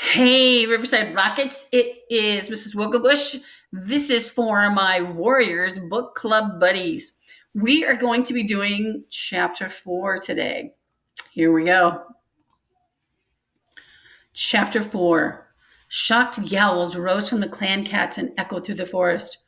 Hey, Riverside Rockets. It is Mrs. Wilkebush. This is for my Warriors Book Club buddies. We are going to be doing chapter 4 today. Here we go. Chapter 4. Shocked yowls rose from the clan cats and echoed through the forest.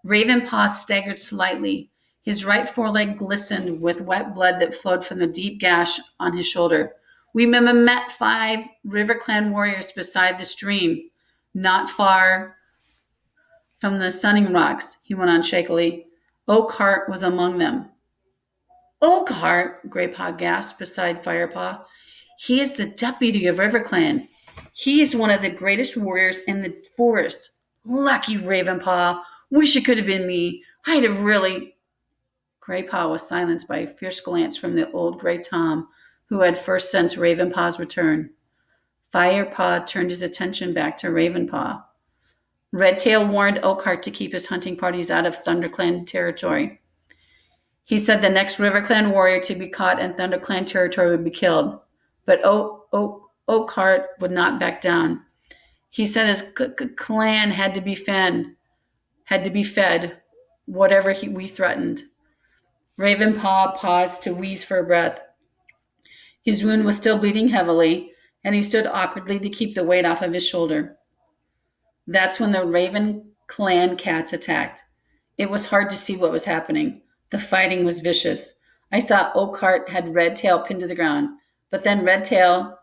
Ravenpaw staggered slightly. His right foreleg glistened with wet blood that flowed from the deep gash on his shoulder. We met 5 River Clan warriors beside the stream, not far from the sunning rocks, he went on shakily. Oakheart was among them. Oakheart, Greypaw gasped beside Firepaw. He is the deputy of River Clan. He is one of the greatest warriors in the forest. Lucky Ravenpaw. Wish it could have been me. I'd have really. Greypaw was silenced by a fierce glance from the old gray Tom, who had first sensed Ravenpaw's return. Firepaw turned his attention back to Ravenpaw. Redtail warned Oakheart to keep his hunting parties out of ThunderClan territory. He said the next RiverClan warrior to be caught in ThunderClan territory would be killed. But Oakheart would not back down. He said his clan had to be fed, whatever we threatened. Ravenpaw paused to wheeze for a breath. His wound was still bleeding heavily, and he stood awkwardly to keep the weight off of his shoulder. That's when the Raven clan cats attacked. It was hard to see what was happening. The fighting was vicious. I saw Oakheart had Redtail pinned to the ground, but then Redtail.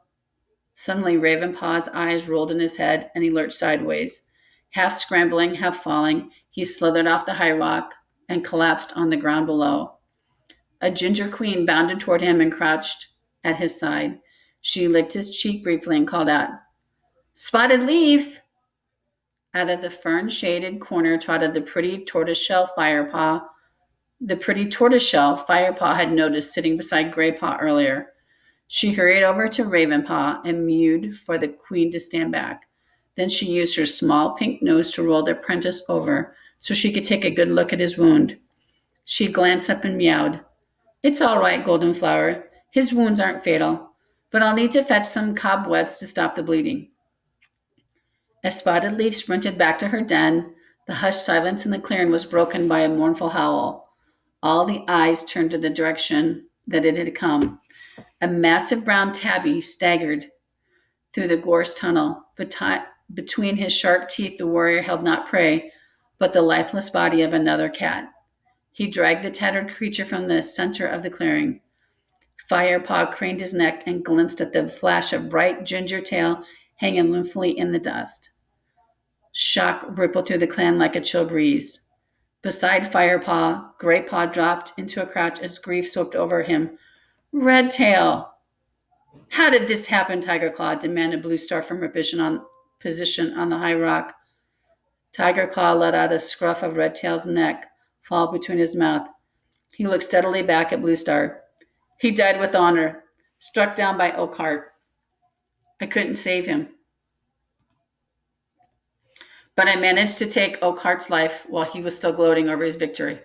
Suddenly, Ravenpaw's eyes rolled in his head, and he lurched sideways. Half scrambling, half falling, he slithered off the high rock and collapsed on the ground below. A ginger queen bounded toward him and crouched at his side. She licked his cheek briefly and called out, "Spotted Leaf!" Out of the fern-shaded corner trotted the pretty tortoiseshell Firepaw. The pretty tortoiseshell Firepaw had noticed sitting beside Greypaw earlier. She hurried over to Ravenpaw and mewed for the queen to stand back. Then she used her small pink nose to roll the apprentice over so she could take a good look at his wound. She glanced up and meowed. "It's all right, Golden Flower. His wounds aren't fatal, but I'll need to fetch some cobwebs to stop the bleeding." As Spotted Leaf sprinted back to her den, the hushed silence in the clearing was broken by a mournful howl. All the eyes turned to the direction that it had come. A massive brown tabby staggered through the gorse tunnel. Between his sharp teeth, the warrior held not prey, but the lifeless body of another cat. He dragged the tattered creature from the center of the clearing. Firepaw craned his neck and glimpsed at the flash of bright ginger tail hanging limply in the dust. Shock rippled through the clan like a chill breeze. Beside Firepaw, Greypaw dropped into a crouch as grief swept over him. "Redtail!" "How did this happen?" Tigerclaw demanded Bluestar from her position on the high rock. Tigerclaw let out a scruff of Redtail's neck fall between his mouth. He looked steadily back at Bluestar. "He died with honor, struck down by Oakheart. I couldn't save him, but I managed to take Oakheart's life while he was still gloating over his victory."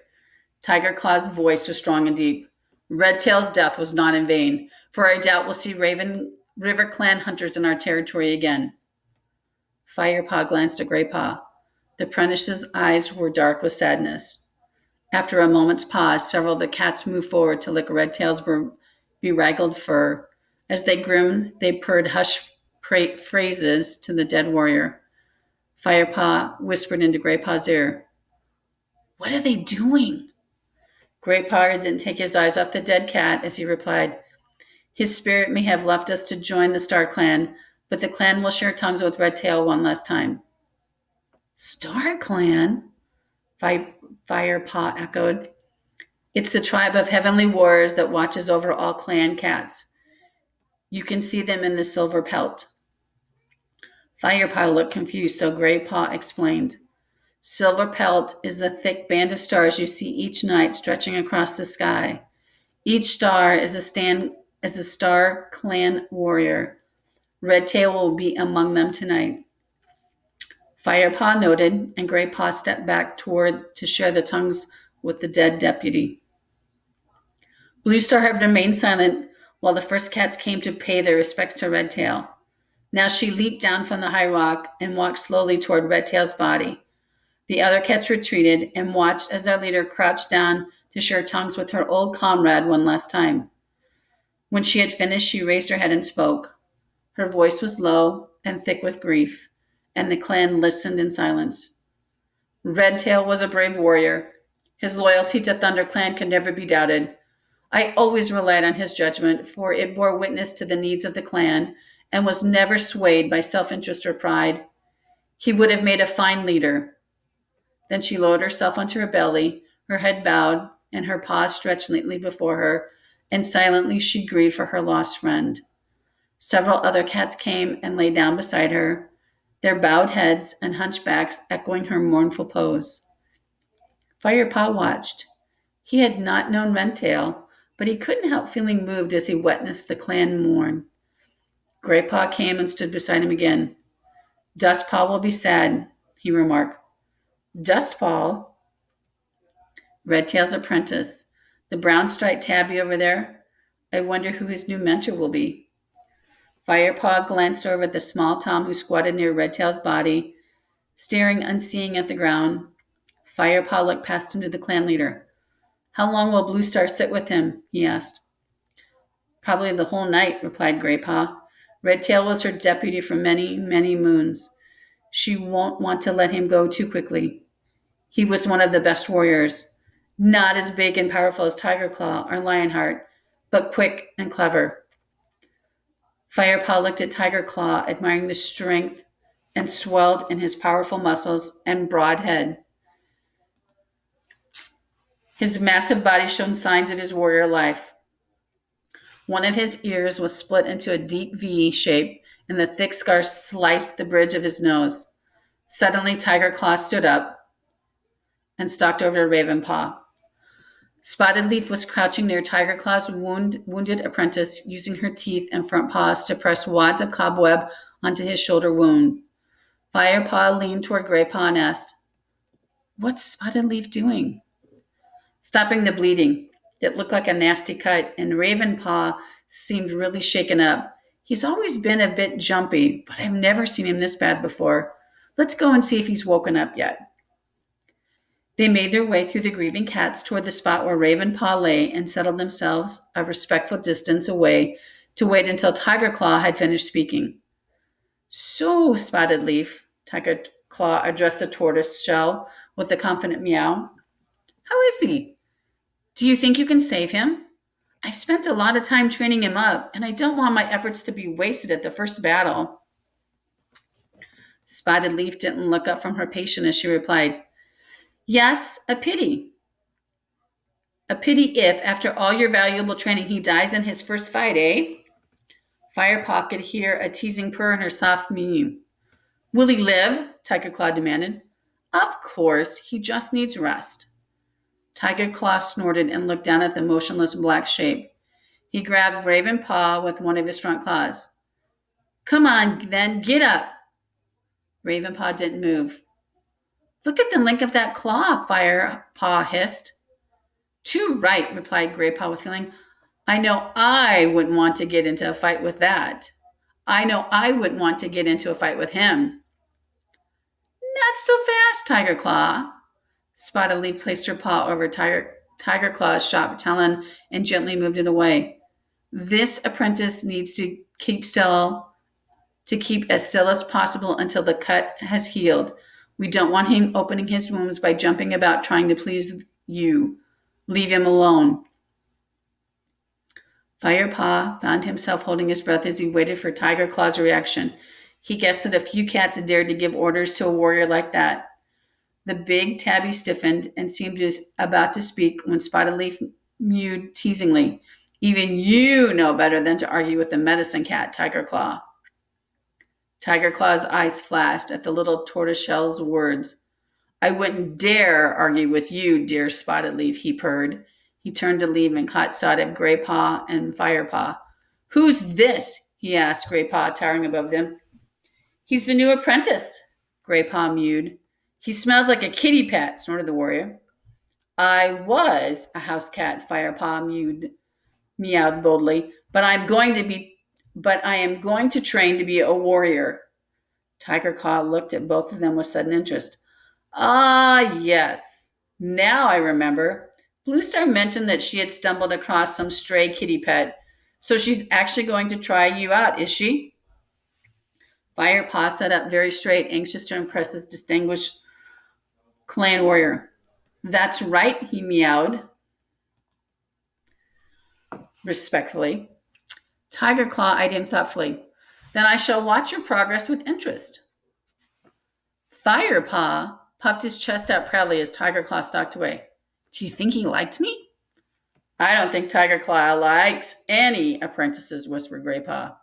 Tigerclaw's voice was strong and deep. "Redtail's death was not in vain, for I doubt we'll see River Clan hunters in our territory again." Firepaw glanced at Greypaw. The apprentice's eyes were dark with sadness. After a moment's pause, several of the cats moved forward to lick Redtail's bedraggled fur. As they grinned, they purred hushed phrases to the dead warrior. Firepaw whispered into Greypaw's ear, "What are they doing?" Greypaw didn't take his eyes off the dead cat as he replied, "His spirit may have left us to join the Star Clan, but the clan will share tongues with Redtail one last time." "Star Clan?" Firepaw echoed. "It's the tribe of heavenly warriors that watches over all clan cats. You can see them in the silver pelt." Firepaw looked confused, so Greypaw explained. "Silver pelt is the thick band of stars you see each night stretching across the sky. Each star is a Star Clan warrior. Redtail will be among them tonight." Firepaw nodded, and Greypaw stepped back to share the tongues with the dead deputy. Bluestar had remained silent while the first cats came to pay their respects to Redtail. Now she leaped down from the high rock and walked slowly toward Redtail's body. The other cats retreated and watched as their leader crouched down to share tongues with her old comrade one last time. When she had finished, she raised her head and spoke. Her voice was low and thick with grief, and the clan listened in silence. Redtail was a brave warrior. His loyalty to ThunderClan could never be doubted. I always relied on his judgment, for it bore witness to the needs of the clan and was never swayed by self-interest or pride. He would have made a fine leader. Then she lowered herself onto her belly, her head bowed, and her paws stretched neatly before her, and silently she grieved for her lost friend. Several other cats came and lay down beside her, their bowed heads and hunchbacks echoing her mournful pose. Firepaw watched. He had not known Redtail, but he couldn't help feeling moved as he witnessed the clan mourn. Graypaw came and stood beside him again. Dustpaw will be sad, he remarked. Dustpaw? Redtail's apprentice. The brown-striped tabby over there. I wonder who his new mentor will be. Firepaw glanced over at the small Tom who squatted near Redtail's body, staring unseeing at the ground. Firepaw looked past him to the clan leader. How long will Blue Star sit with him? He asked. Probably the whole night, replied Graypaw. Redtail was her deputy for many, many moons. She won't want to let him go too quickly. He was one of the best warriors, not as big and powerful as Tigerclaw or Lionheart, but quick and clever. Firepaw looked at Tigerclaw, admiring the strength and swelled in his powerful muscles and broad head. His massive body showed signs of his warrior life. One of his ears was split into a deep V shape, and the thick scar sliced the bridge of his nose. Suddenly, Tigerclaw stood up and stalked over to Ravenpaw. Spotted Leaf was crouching near Tigerclaw's wounded apprentice, using her teeth and front paws to press wads of cobweb onto his shoulder wound. Firepaw leaned toward Graypaw and asked, What's Spotted Leaf doing? Stopping the bleeding. It looked like a nasty cut, and Ravenpaw seemed really shaken up. He's always been a bit jumpy, but I've never seen him this bad before. Let's go and see if he's woken up yet. They made their way through the grieving cats toward the spot where Ravenpaw lay and settled themselves a respectful distance away to wait until Tigerclaw had finished speaking. So, Spotted Leaf, Tigerclaw addressed the tortoise shell with a confident meow. How is he? Do you think you can save him? I've spent a lot of time training him up, and I don't want my efforts to be wasted at the first battle. Spotted Leaf didn't look up from her patient as she replied, Yes, a pity. A pity if, after all your valuable training, he dies in his first fight, eh? Firepaw could hear a teasing purr in her soft mew. Will he live? Tigerclaw demanded. Of course, he just needs rest. Tigerclaw snorted and looked down at the motionless black shape. He grabbed Ravenpaw with one of his front claws. Come on, then, get up. Ravenpaw didn't move. Look at the length of that claw, Firepaw hissed. Too right, replied Graypaw with feeling. I know I wouldn't want to get into a fight with that. I know I wouldn't want to get into a fight with him. Not so fast, Tigerclaw. Spotted Leaf placed her paw over Tigerclaw's sharp talon and gently moved it away. This apprentice needs to keep as still as possible until the cut has healed. We don't want him opening his wounds by jumping about trying to please you. Leave him alone. Firepaw found himself holding his breath as he waited for Tigerclaw's reaction. He guessed that a few cats dared to give orders to a warrior like that. The big tabby stiffened and seemed about to speak when Spotted Leaf mewed teasingly. Even you know better than to argue with a medicine cat, Tigerclaw. Tigerclaw's eyes flashed at the little tortoiseshell's words. I wouldn't dare argue with you, dear Spotted Leaf, he purred. He turned to leave and caught sight of Graypaw and Firepaw. Who's this? He asked, Graypaw towering above them. He's the new apprentice, Graypaw mewed. He smells like a kitty pet, snorted the warrior. I was a house cat, Firepaw meowed boldly, but I'm going to be but I am going to train to be a warrior. Tiger Claw looked at both of them with sudden interest. Ah, yes. Now I remember. Blue Star mentioned that she had stumbled across some stray kitty pet. So she's actually going to try you out, is she? Firepaw sat up very straight, anxious to impress his distinguished clan warrior. That's right, he meowed respectfully. Tiger Claw eyed him thoughtfully. Then I shall watch your progress with interest. Firepaw puffed his chest out proudly as Tiger Claw stalked away. Do you think he liked me? I don't think Tiger Claw likes any apprentices, whispered Graypaw.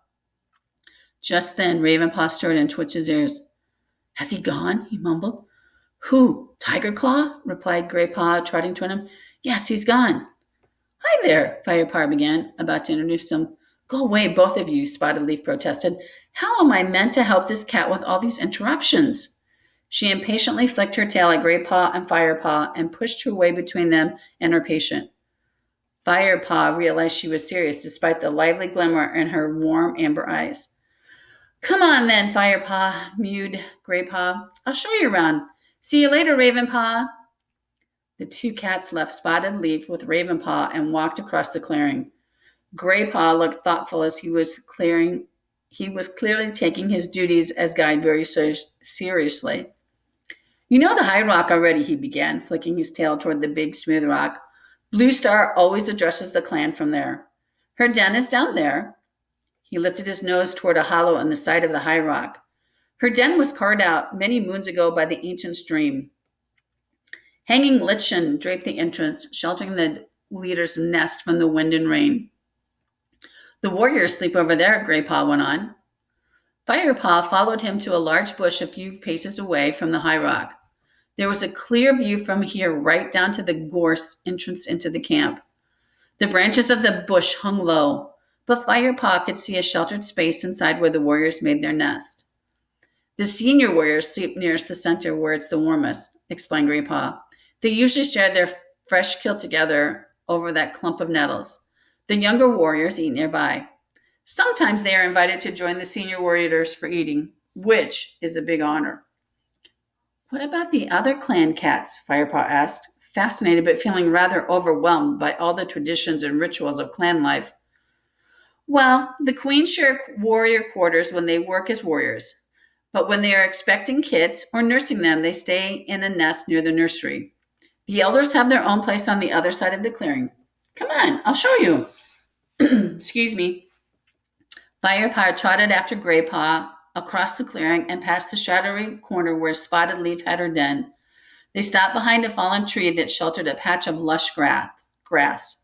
Just then, Ravenpaw stirred and twitched his ears. Has he gone? He mumbled. Who? Tiger Claw? Replied Graypaw, trotting toward him. Yes, he's gone. Hi there, Firepaw began, about to introduce them. Go away, both of you, Spotted Leaf protested. How am I meant to help this cat with all these interruptions? She impatiently flicked her tail at Graypaw and Firepaw and pushed her way between them and her patient. Firepaw realized she was serious despite the lively glimmer in her warm amber eyes. Come on then, Firepaw, mewed Graypaw. I'll show you around. See you later, Ravenpaw. The two cats left Spotted Leaf with Ravenpaw and walked across the clearing. Graypaw looked thoughtful as he was clearly taking his duties as guide very seriously. You know the high rock already, he began, flicking his tail toward the big smooth rock. Blue Star always addresses the clan from there. Her den is down there. He lifted his nose toward a hollow on the side of the high rock. Her den was carved out many moons ago by the ancient stream. Hanging lichen draped the entrance, sheltering the leader's nest from the wind and rain. The warriors sleep over there, Graypaw went on. Firepaw followed him to a large bush a few paces away from the high rock. There was a clear view from here right down to the gorse entrance into the camp. The branches of the bush hung low, but Firepaw could see a sheltered space inside where the warriors made their nest. The senior warriors sleep nearest the center where it's the warmest, explained Graypaw. They usually share their fresh kill together over that clump of nettles. The younger warriors eat nearby. Sometimes they are invited to join the senior warriors for eating, which is a big honor. What about the other clan cats? Firepaw asked, fascinated but feeling rather overwhelmed by all the traditions and rituals of clan life. Well, the queens share warrior quarters when they work as warriors, but when they are expecting kids or nursing them, they stay in a nest near the nursery. The elders have their own place on the other side of the clearing. Come on, I'll show you. Excuse me. Firepaw trotted after Graypaw across the clearing and past the shadowy corner where Spotted Leaf had her den. They stopped behind a fallen tree that sheltered a patch of lush grass.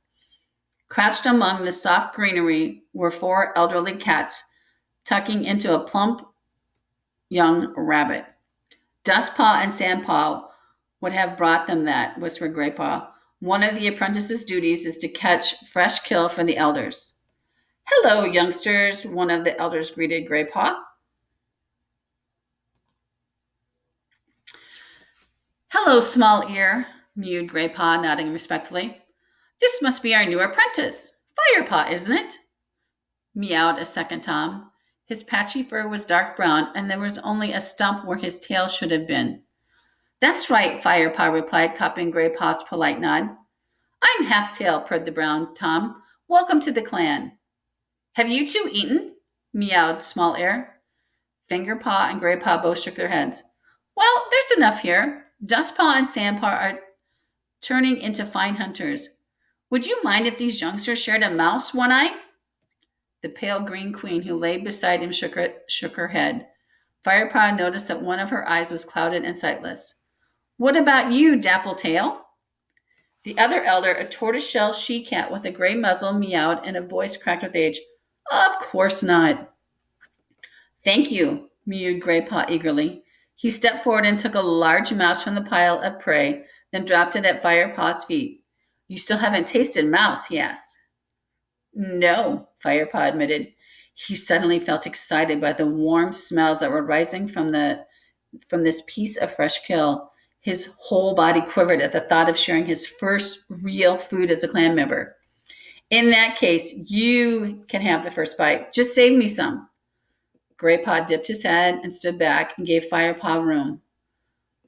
Crouched among the soft greenery were four elderly cats, tucking into a plump young rabbit. Dustpaw and Sandpaw would have brought them that, whispered Graypaw. One of the apprentice's duties is to catch fresh kill for the elders. Hello, youngsters, one of the elders greeted Graypaw. Hello, Small Ear, mewed Graypaw, nodding respectfully. This must be our new apprentice. Firepaw, isn't it? Meowed a second Tom. His patchy fur was dark brown, and there was only a stump where his tail should have been. That's right, Firepaw replied, copying Graypaw's polite nod. I'm Half-Tail, purred the brown Tom. Welcome to the clan. Have you two eaten? Meowed Small Ear. Fingerpaw and Graypaw both shook their heads. Well, there's enough here. Dustpaw and Sandpaw are turning into fine hunters. Would you mind if these youngsters shared a mouse, One-Eye? The pale green queen who lay beside him shook her head. Firepaw noticed that one of her eyes was clouded and sightless. What about you, Dappletail? The other elder, a tortoiseshell she-cat with a gray muzzle, meowed, and a voice cracked with age. Of course not. Thank you, mewed Graypaw eagerly. He stepped forward and took a large mouse from the pile of prey, then dropped it at Firepaw's feet. You still haven't tasted mouse, he asked. No, Firepaw admitted. He suddenly felt excited by the warm smells that were rising from this piece of fresh kill. His whole body quivered at the thought of sharing his first real food as a clan member. In that case, you can have the first bite. Just save me some. Graypaw dipped his head and stood back and gave Firepaw room.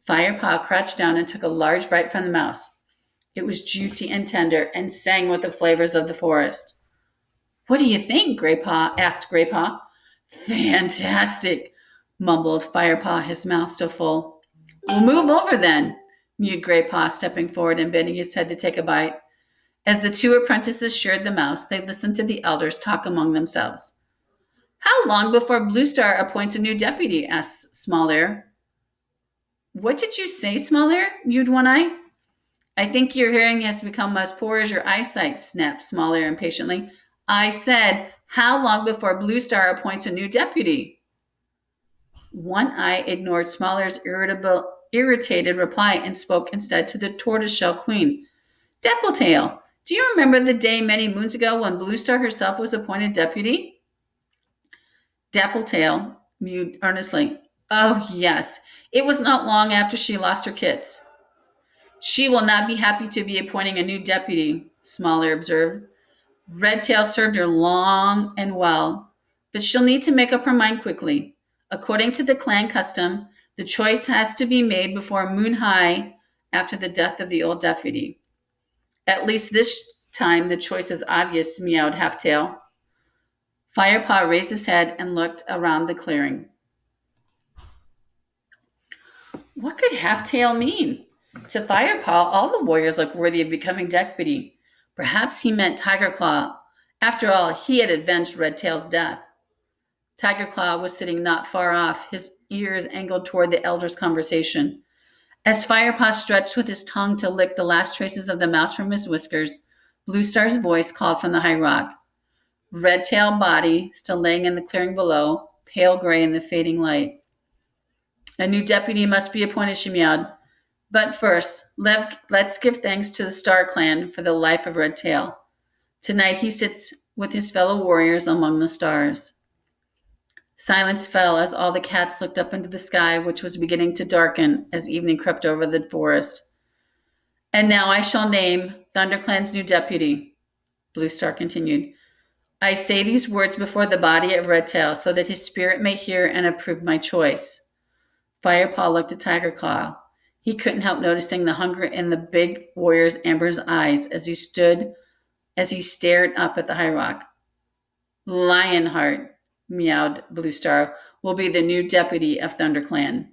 Firepaw crouched down and took a large bite from the mouse. It was juicy and tender and sang with the flavors of the forest. What do you think? Graypaw asked Graypaw. Fantastic, mumbled Firepaw, his mouth still full. We'll move over then, mewed Graypaw, stepping forward and bending his head to take a bite. As the two apprentices shared the mouse, they listened to the elders talk among themselves. How long before Blue Star appoints a new deputy? Asked Small Air. What did you say, Small Air? Mewed One Eye. I think your hearing has become as poor as your eyesight, snapped Small Air impatiently. I said, how long before Blue Star appoints a new deputy? One Eye ignored Small Air's irritated reply and spoke instead to the tortoiseshell queen. Dappletail, do you remember the day many moons ago when Blue Star herself was appointed deputy? Dappletail mewed earnestly. Oh, yes. It was not long after she lost her kits. She will not be happy to be appointing a new deputy, Small Air observed. Redtail served her long and well, but she'll need to make up her mind quickly. According to the clan custom, the choice has to be made before moon high after the death of the old deputy. At least this time the choice is obvious, meowed Halftail. Firepaw raised his head and looked around the clearing. What could Halftail mean? To Firepaw, all the warriors looked worthy of becoming deputy. Perhaps he meant Tiger Claw. After all, he had avenged Redtail's death. Tiger Claw was sitting not far off, his ears angled toward the elders' conversation. As Firepaw stretched with his tongue to lick the last traces of the mouse from his whiskers, Blue Star's voice called from the high rock. Redtail body still laying in the clearing below, pale gray in the fading light. A new deputy must be appointed, she meowed. But first, let's give thanks to the Star Clan for the life of Redtail. Tonight he sits with his fellow warriors among the stars. Silence fell as all the cats looked up into the sky, which was beginning to darken as evening crept over the forest. And now I shall name ThunderClan's new deputy, Blue Star continued. I say these words before the body of Redtail so that his spirit may hear and approve my choice. Firepaw looked at Tiger Claw. He couldn't help noticing the hunger in the big warrior's Amber's eyes as he stared up at the high rock. Lionheart, meowed Blue Star, will be the new deputy of ThunderClan.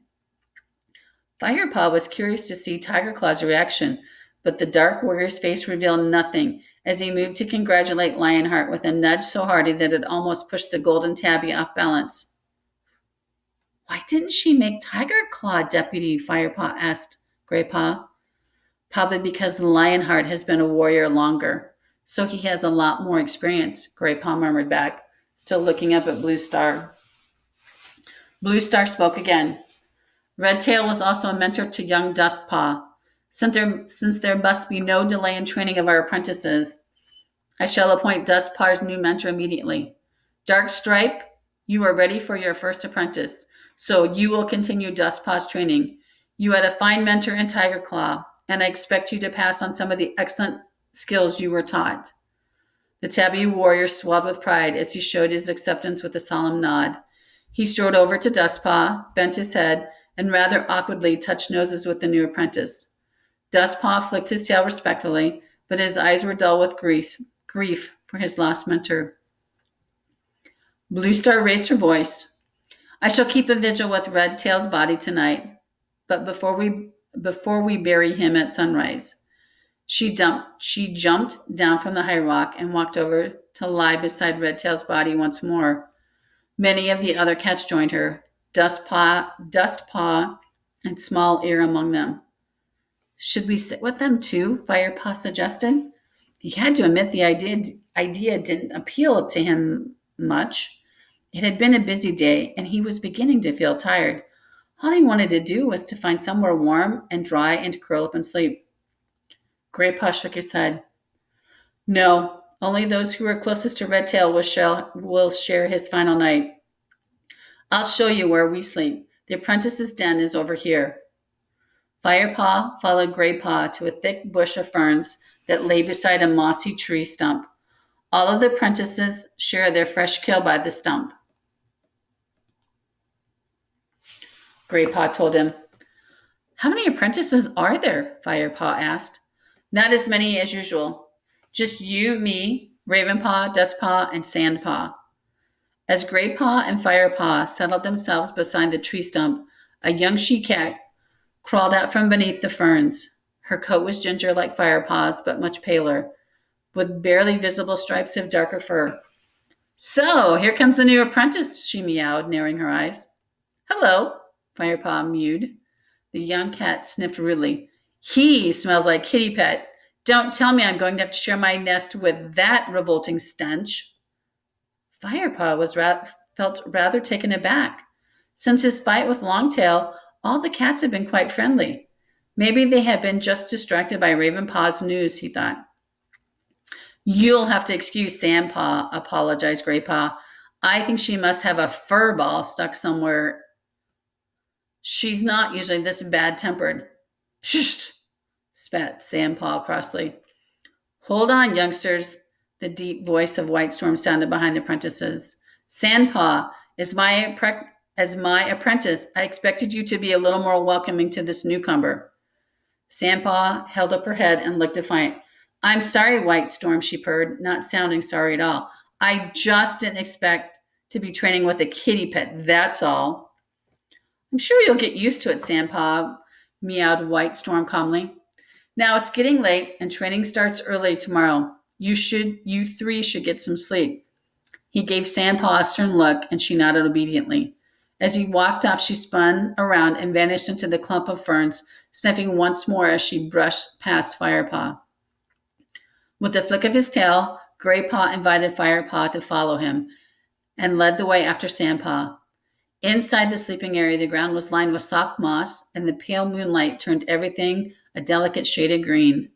Firepaw was curious to see Tiger Claw's reaction, but the dark warrior's face revealed nothing as he moved to congratulate Lionheart with a nudge so hearty that it almost pushed the golden tabby off balance. Why didn't she make Tiger Claw deputy? Firepaw asked Graypaw. Probably because Lionheart has been a warrior longer, so he has a lot more experience, Graypaw murmured back, still looking up at Blue Star. Blue Star spoke again. Redtail was also a mentor to young Dustpaw. Since there must be no delay in training of our apprentices, I shall appoint Dustpaw's new mentor immediately. Dark Stripe, you are ready for your first apprentice, so you will continue Dustpaw's training. You had a fine mentor in Tiger Claw, and I expect you to pass on some of the excellent skills you were taught. The tabby warrior swelled with pride as he showed his acceptance with a solemn nod. He strode over to Dustpaw, bent his head, and rather awkwardly touched noses with the new apprentice. Dustpaw flicked his tail respectfully, but his eyes were dull with grief for his lost mentor. Blue Star raised her voice. I shall keep a vigil with Redtail's body tonight, but before we bury him at sunrise. She jumped down from the high rock and walked over to lie beside Redtail's body once more. Many of the other cats joined her, Dustpaw, and Small Ear among them. Should we sit with them too? Firepaw suggested. He had to admit the idea didn't appeal to him much. It had been a busy day, and he was beginning to feel tired. All he wanted to do was to find somewhere warm and dry and to curl up and sleep. Graypaw shook his head. No, only those who are closest to Redtail will share his final night. I'll show you where we sleep. The apprentice's den is over here. Firepaw followed Graypaw to a thick bush of ferns that lay beside a mossy tree stump. All of the apprentices share their fresh kill by the stump. Graypaw told him. How many apprentices are there? Firepaw asked. Not as many as usual. Just you, me, Ravenpaw, Dustpaw, and Sandpaw. As Graypaw and Firepaw settled themselves beside the tree stump, a young she-cat crawled out from beneath the ferns. Her coat was ginger like Firepaw's, but much paler, with barely visible stripes of darker fur. So, here comes the new apprentice, she meowed, narrowing her eyes. Hello, Firepaw mewed. The young cat sniffed rudely. He smells like kitty pet. Don't tell me I'm going to have to share my nest with that revolting stench. Firepaw felt rather taken aback. Since his fight with Longtail, all the cats had been quite friendly. Maybe they had been just distracted by Ravenpaw's news, he thought. You'll have to excuse Sandpaw, apologized Graypaw. I think she must have a fur ball stuck somewhere. She's not usually this bad-tempered. Shh, spat Sandpaw crossly. Hold on, youngsters, the deep voice of Whitestorm sounded behind the apprentices. Sandpaw, as my apprentice, I expected you to be a little more welcoming to this newcomer. Sandpaw held up her head and looked defiant. I'm sorry, Whitestorm, she purred, not sounding sorry at all. I just didn't expect to be training with a kitty pet, that's all. I'm sure you'll get used to it, Sandpaw, meowed Whitestorm calmly. Now it's getting late and training starts early tomorrow. You three should get some sleep. He gave Sandpaw a stern look and she nodded obediently. As he walked off, she spun around and vanished into the clump of ferns, sniffing once more as she brushed past Firepaw. With a flick of his tail, Graypaw invited Firepaw to follow him and led the way after Sandpaw. Inside the sleeping area, the ground was lined with soft moss, and the pale moonlight turned everything a delicate shade of green.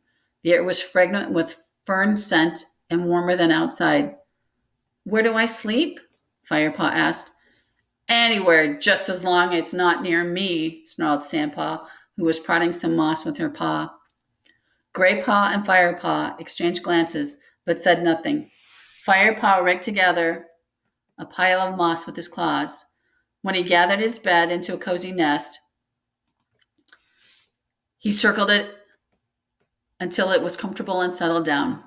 The air was fragrant with fern scent and warmer than outside. Where do I sleep? Firepaw asked. Anywhere, just as long as it's not near me, snarled Sandpaw, who was prodding some moss with her paw. Graypaw and Firepaw exchanged glances, but said nothing. Firepaw raked together a pile of moss with his claws. When he gathered his bed into a cozy nest, he circled it until it was comfortable and settled down.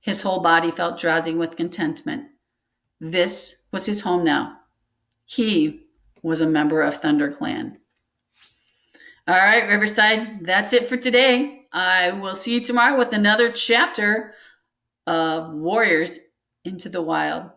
His whole body felt drowsy with contentment. This was his home now. He was a member of ThunderClan. All right, Riverside, that's it for today. I will see you tomorrow with another chapter of Warriors into the Wild.